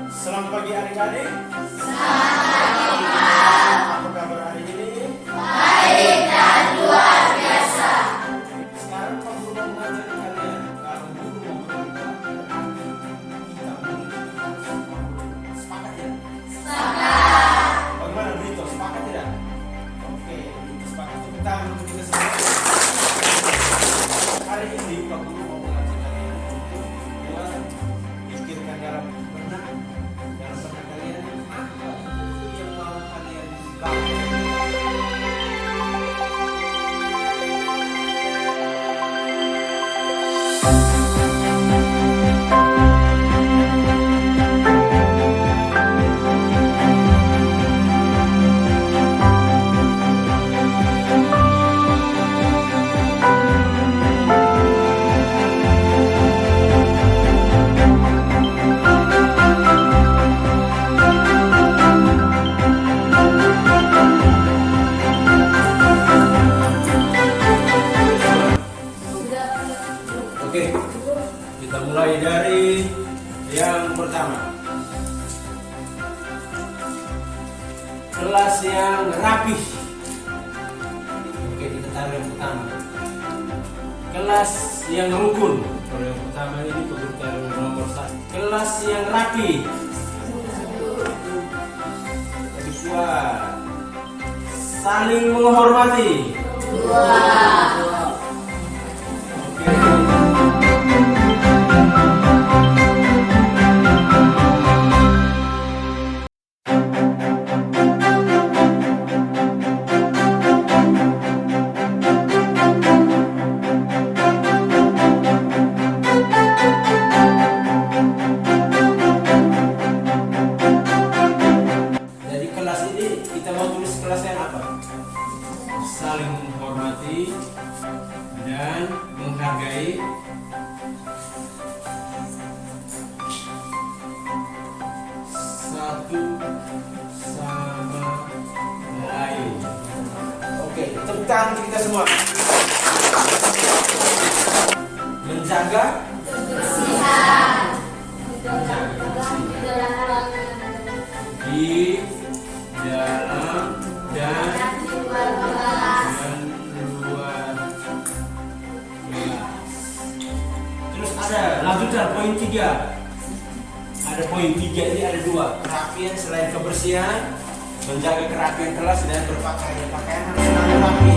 Selamat pagi adik-adik. Apa kabar hari ini? Baik dan luar biasa. Sekarang Pak Guru mau mengajari kalian. Kalau Guru mau berubah, kita sepakat ya? Sepakat. Bagaimana Brito? Sepakat tidak? Oke, sepakat. Tepuk tangan untuk kita semua. Hari ini Pak Guru mau mengajari kalian untuk pikirkan dalam benak kalian apa yang mau kalian lakukan. Oke, kita mulai dari yang pertama. Kelas yang rapi. Oke, kita taruh yang pertama. Kelas yang rukun. Kalau yang pertama ini kita taruh nomor 1. Kelas yang rapi. Kedua, saling menghormati. Jadi kelas ini kita mau tulis kelas yang apa? Saling menghormati dan menghargai satu sama lain. Oke, tepuk tangan untuk kita semua. Menjaga Kebersihan. di dalam dan Luar kelas. luar kelas. Terus ada lanjutan poin 3. Ada poin 3 ini ada 2. Kerapian selain kebersihan, menjaga kerapian kelas dan berpakaian. Pakaian harus selalu rapi.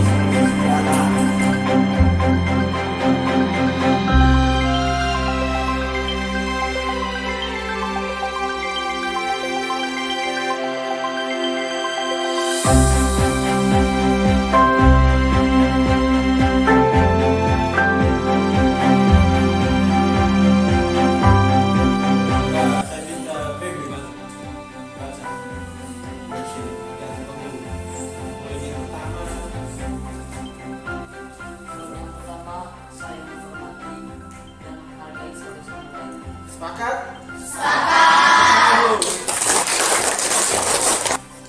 Saya minta Baby baca. Poin yang pertama. Yang pertama, saling menghormati dan menghargai satu sama lain. Sepakat?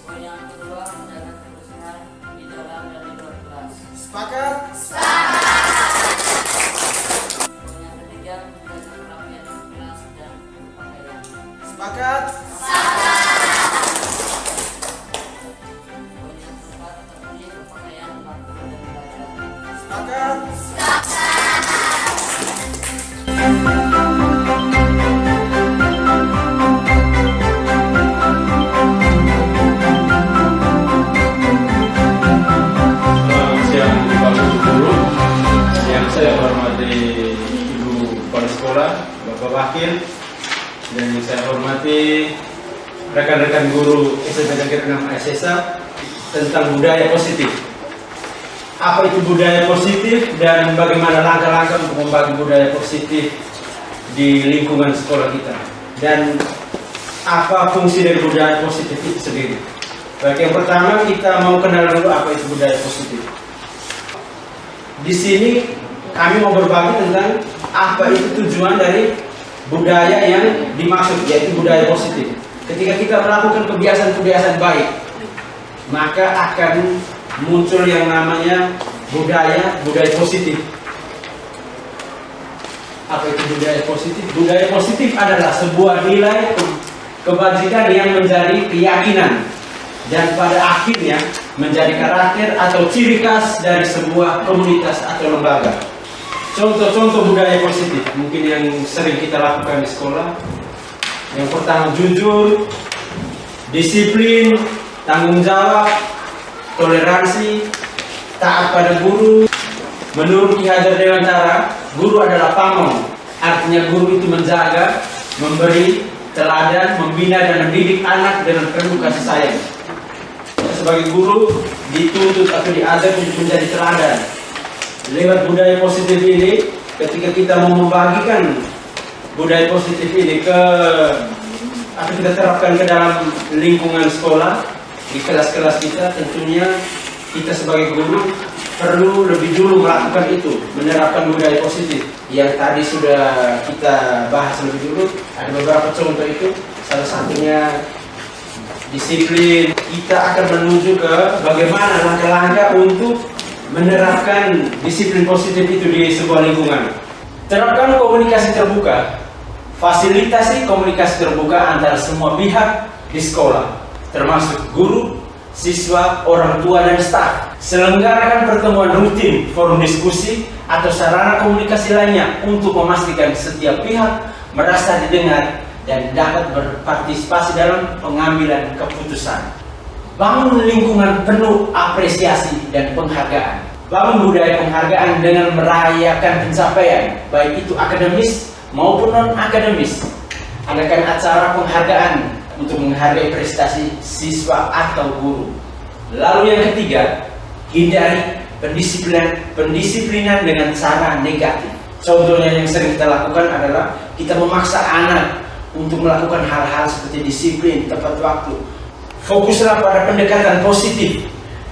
Poin yang kedua, menjaga kebersihan di dalam dan di luar kelas. Sepakat? Poin yang ketiga, menjaga kerapian kelas dan berpakaian. Sepakat? Poin yang keempat, terpuji berpakaian rapi dan belajar. Sepakat? Selamat siang Bapak Guru, yang saya hormati Ibu Kepala Sekolah, Bapak Wakil, dan yang saya hormati rekan-rekan guru SMP Negeri 6 SSA tentang budaya positif. apa itu budaya positif dan bagaimana langkah-langkah untuk membagi budaya positif di lingkungan sekolah kita, dan apa fungsi dari budaya positif itu sendiri. Baik, yang pertama kita mau kenal dulu apa itu budaya positif. Di sini kami mau berbagi tentang apa itu tujuan dari budaya yang dimaksud, yaitu budaya positif. Ketika kita melakukan kebiasaan-kebiasaan baik, maka akan muncul yang namanya budaya positif. Apa itu budaya positif? Budaya positif adalah sebuah nilai kebajikan yang menjadi keyakinan dan pada akhirnya menjadi karakter atau ciri khas dari sebuah komunitas atau lembaga. Contoh-contoh budaya positif mungkin yang sering kita lakukan di sekolah. Yang pertama, jujur, disiplin, tanggung jawab, toleransi, taat pada guru. Menurut Ki Hajar Dewantara, guru adalah pamong. Artinya guru itu menjaga, memberi, teladan, membina dan mendidik anak dengan penuh kasih sayang. Sebagai guru dituntut atau diajar untuk menjadi teladan. Lewat budaya positif ini, ketika kita mau membagikan budaya positif ini atau kita terapkan ke dalam lingkungan sekolah, di kelas-kelas kita, tentunya kita sebagai guru perlu lebih dulu melakukan itu, menerapkan budaya positif. Yang tadi sudah kita bahas lebih dulu, ada beberapa contoh itu. Salah satunya disiplin. Kita akan menuju ke bagaimana langkah-langkah untuk menerapkan disiplin positif itu di sebuah lingkungan. Terapkan komunikasi terbuka. Fasilitasi komunikasi terbuka antara semua pihak di sekolah, termasuk guru, siswa, orang tua, dan staf. Selenggarakan pertemuan rutin, forum diskusi, atau sarana komunikasi lainnya untuk memastikan setiap pihak merasa didengar dan dapat berpartisipasi dalam pengambilan keputusan. Bangun lingkungan penuh apresiasi dan penghargaan. Bangun budaya penghargaan dengan merayakan pencapaian, baik itu akademis maupun non-akademis. Adakan acara penghargaan untuk menghargai prestasi siswa atau guru. Lalu yang ketiga, hindari pendisiplinan dengan cara negatif. Contohnya yang sering kita lakukan adalah kita memaksa anak untuk melakukan hal-hal seperti disiplin, tepat waktu. Fokuslah pada pendekatan positif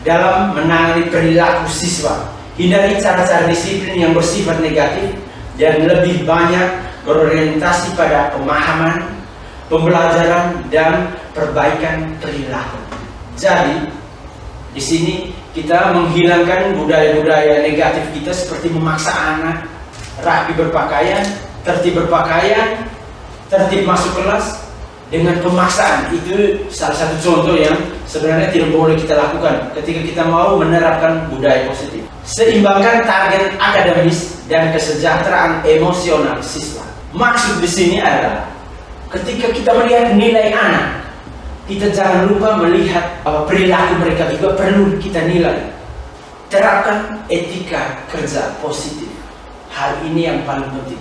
dalam menangani perilaku siswa. Hindari cara-cara disiplin yang bersifat negatif dan lebih banyak berorientasi pada pemahaman, pembelajaran, dan perbaikan perilaku. Jadi, di sini kita menghilangkan budaya-budaya negatif kita seperti memaksa anak rapi berpakaian, tertib berpakaian, tertib masuk kelas dengan pemaksaan. Itu salah satu contoh yang sebenarnya tidak boleh kita lakukan ketika kita mau menerapkan budaya positif. Seimbangkan target akademis dan kesejahteraan emosional siswa. Maksud di sini adalah ketika kita melihat nilai anak, kita jangan lupa melihat bahwa perilaku mereka juga perlu kita nilai. Terapkan etika kerja positif. Hal ini yang paling penting.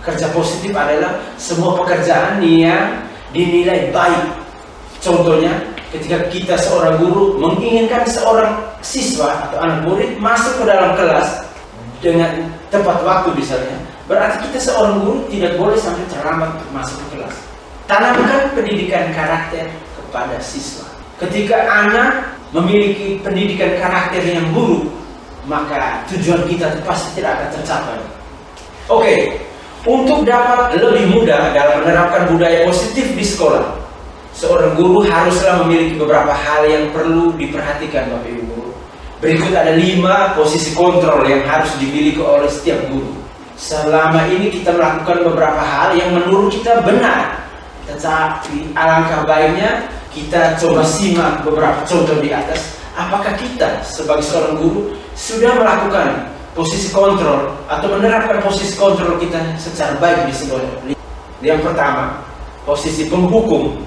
Kerja positif adalah semua pekerjaan yang dinilai baik. Contohnya, ketika kita seorang guru menginginkan seorang siswa atau anak murid masuk ke dalam kelas dengan tepat waktu misalnya, berarti kita seorang guru tidak boleh sampai terlambat untuk masuk ke kelas. Tanamkan pendidikan karakter kepada siswa. Ketika anak memiliki pendidikan karakter yang buruk, maka tujuan kita pasti tidak akan tercapai. Oke, untuk dapat lebih mudah dalam menerapkan budaya positif di sekolah, seorang guru haruslah memiliki beberapa hal yang perlu diperhatikan, Bapak Ibu guru. Berikut ada 5 posisi kontrol yang harus dimiliki oleh setiap guru. Selama ini kita melakukan beberapa hal yang menurut kita benar, tetapi alangkah baiknya kita coba simak beberapa contoh di atas. Apakah kita sebagai seorang guru sudah melakukan posisi kontrol atau menerapkan posisi kontrol kita secara baik di sekolah? Yang pertama, posisi penghukum.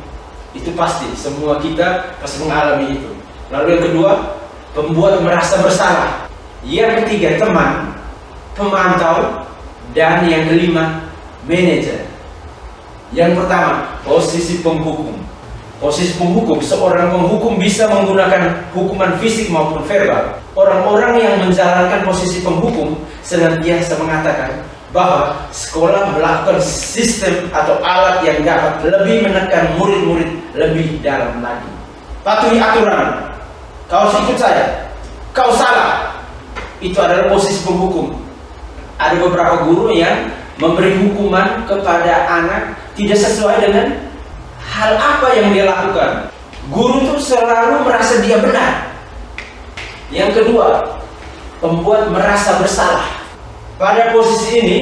Itu pasti, semua kita pasti mengalami itu. Lalu yang kedua, pembuat merasa bersalah. Yang ketiga, teman, pemantau, dan yang kelima, manajer. Yang pertama, posisi penghukum. Posisi penghukum, seorang penghukum bisa menggunakan hukuman fisik maupun verbal. Orang-orang yang menjalankan posisi penghukum senantiasa mengatakan bahwa sekolah melakukan sistem atau alat yang dapat lebih menekan murid-murid lebih dalam lagi. Patuhi aturan. Kau ikut saya, kau salah. Itu adalah posisi penghukum. Ada beberapa guru yang memberi hukuman kepada anak tidak sesuai dengan hal apa yang dia lakukan. Guru itu selalu merasa dia benar. Yang kedua, pembuat merasa bersalah. Pada posisi ini,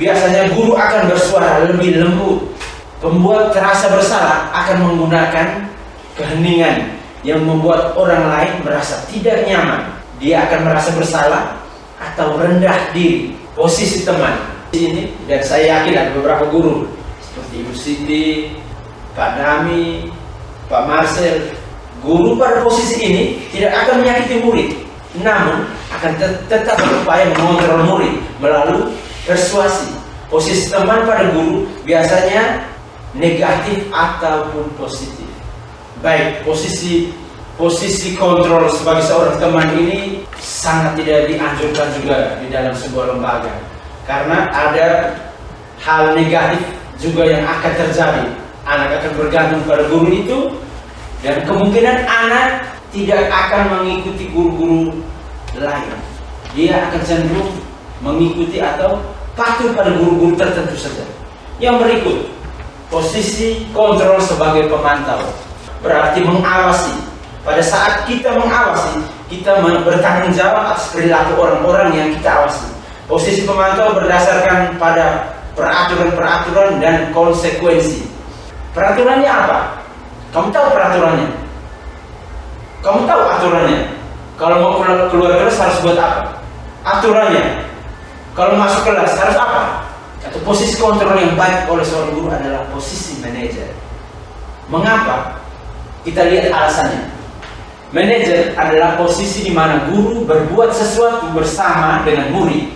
biasanya guru akan bersuara lebih lembut. Pembuat terasa bersalah akan menggunakan keheningan yang membuat orang lain merasa tidak nyaman. Dia akan merasa bersalah atau rendah diri. Posisi teman ini, dan saya yakin ada beberapa guru seperti Ibu Siti, Pak Dami, Pak Marcel. Guru pada posisi ini tidak akan menyakiti murid, namun akan tetap berupaya mengontrol murid melalui persuasi. Posisi teman pada guru biasanya negatif ataupun positif. Baik, posisi kontrol sebagai seorang teman ini sangat tidak dianjurkan juga di dalam sebuah lembaga, karena ada hal negatif juga yang akan terjadi. Anak akan bergantung pada guru itu, dan kemungkinan anak tidak akan mengikuti guru-guru lain. Dia akan cenderung mengikuti atau patuh pada guru-guru tertentu saja. Yang berikut, posisi kontrol sebagai pemantau, berarti mengawasi. Pada saat kita mengawasi, kita bertanggung jawab atas perilaku orang-orang yang kita awasi. Posisi pemantau berdasarkan pada peraturan-peraturan dan konsekuensi. Peraturannya apa? Kamu tahu peraturannya? Kamu tahu aturannya? Kalau mau keluar kelas harus buat apa? Aturannya. Kalau masuk kelas harus apa? Atau posisi kontrol yang baik oleh seorang guru adalah posisi manajer. Mengapa? Kita lihat alasannya. Manajer adalah posisi di mana guru berbuat sesuatu bersama dengan murid,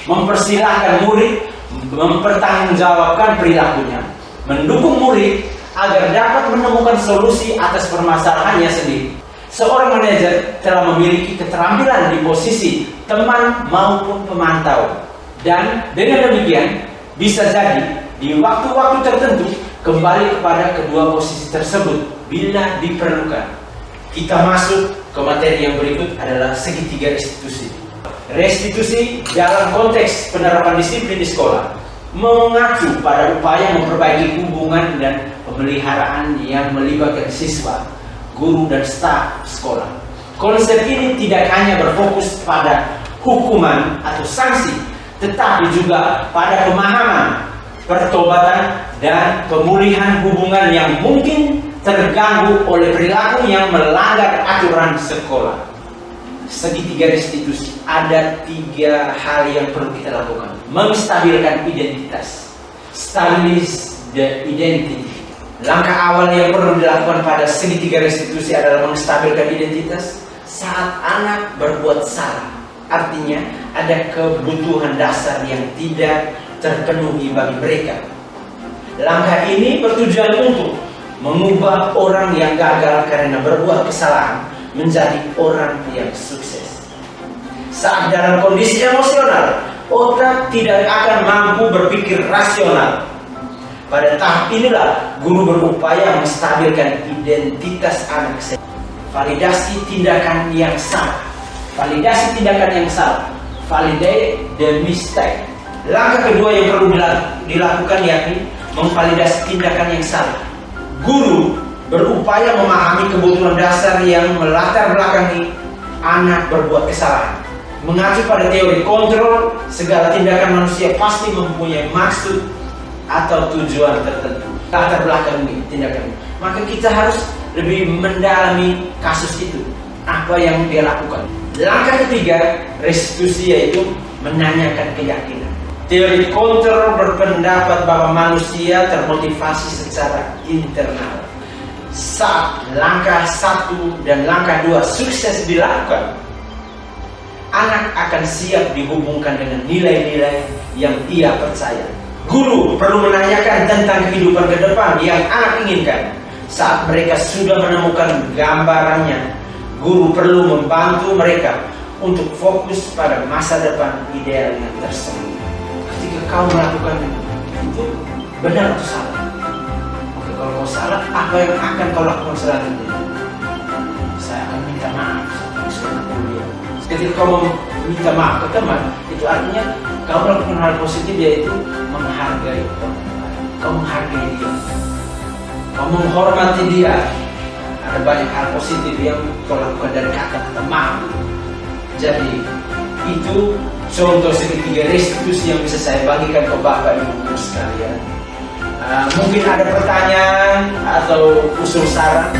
mempersilahkan murid mempertanggungjawabkan perilakunya, mendukung murid agar dapat menemukan solusi atas permasalahannya sendiri. Seorang manajer telah memiliki keterampilan di posisi teman maupun pemantau, dan dengan demikian bisa jadi di waktu-waktu tertentu kembali kepada kedua posisi tersebut bila diperlukan. Kita masuk ke materi yang berikut adalah segitiga restitusi. Restitusi dalam konteks penerapan disiplin di sekolah mengacu pada upaya memperbaiki hubungan dan pemeliharaan yang melibatkan siswa, guru, dan staf sekolah. Konsep ini tidak hanya berfokus pada hukuman atau sanksi, tetapi juga pada pemahaman, pertobatan, dan pemulihan hubungan yang mungkin terganggu oleh perilaku yang melanggar aturan sekolah. Segitiga restitusi, ada 3 hal yang perlu kita lakukan. Menstabilkan identitas, stabilize the identity. Langkah awal yang perlu dilakukan pada segitiga restitusi adalah menstabilkan identitas saat anak berbuat salah. Artinya ada kebutuhan dasar yang tidak terpenuhi bagi mereka. Langkah ini bertujuan untuk mengubah orang yang gagal karena berbuat kesalahan menjadi orang yang sukses. Saat dalam kondisi emosional, otak tidak akan mampu berpikir rasional. Pada tahap inilah guru berupaya menstabilkan identitas anak. Validasi tindakan yang salah. Validasi tindakan yang salah. Validate the mistake. Langkah kedua yang perlu dilakukan yakni memvalidasi tindakan yang salah. Guru berupaya memahami kebutuhan dasar yang melatar belakangi anak berbuat kesalahan. Mengacu pada teori kontrol, segala tindakan manusia pasti mempunyai maksud atau tujuan tertentu. Latar belakang tindakan. Maka kita harus lebih mendalami kasus itu. Apa yang dia lakukan. Langkah ketiga, restitusi, yaitu menanyakan keyakinan. Teori kontrol berpendapat bahwa manusia termotivasi secara internal. Saat langkah 1 dan langkah 2 sukses dilakukan, anak akan siap dihubungkan dengan nilai-nilai yang ia percaya. Guru perlu menanyakan tentang kehidupan ke depan yang anak inginkan. Saat mereka sudah menemukan gambarannya, guru perlu membantu mereka untuk fokus pada masa depan ideal yang tersembunyi. Ketika kau melakukan itu, benar atau salah? Oke, kalau kau salah, apa yang akan kau lakukan selanjutnya? Saya akan minta maaf sama kuliah. Ketika kau minta maaf ke teman, itu artinya kau melakukan hal positif, yaitu menghargai orang lain. Kau menghargai dia, kau menghormati dia. Ada banyak hal positif yang kau lakukan dari kata-kata maaf. Jadi itu contoh segitiga restitusi yang bisa saya bagikan ke Bapak Ibu sekalian. Mungkin ada pertanyaan atau usul saran.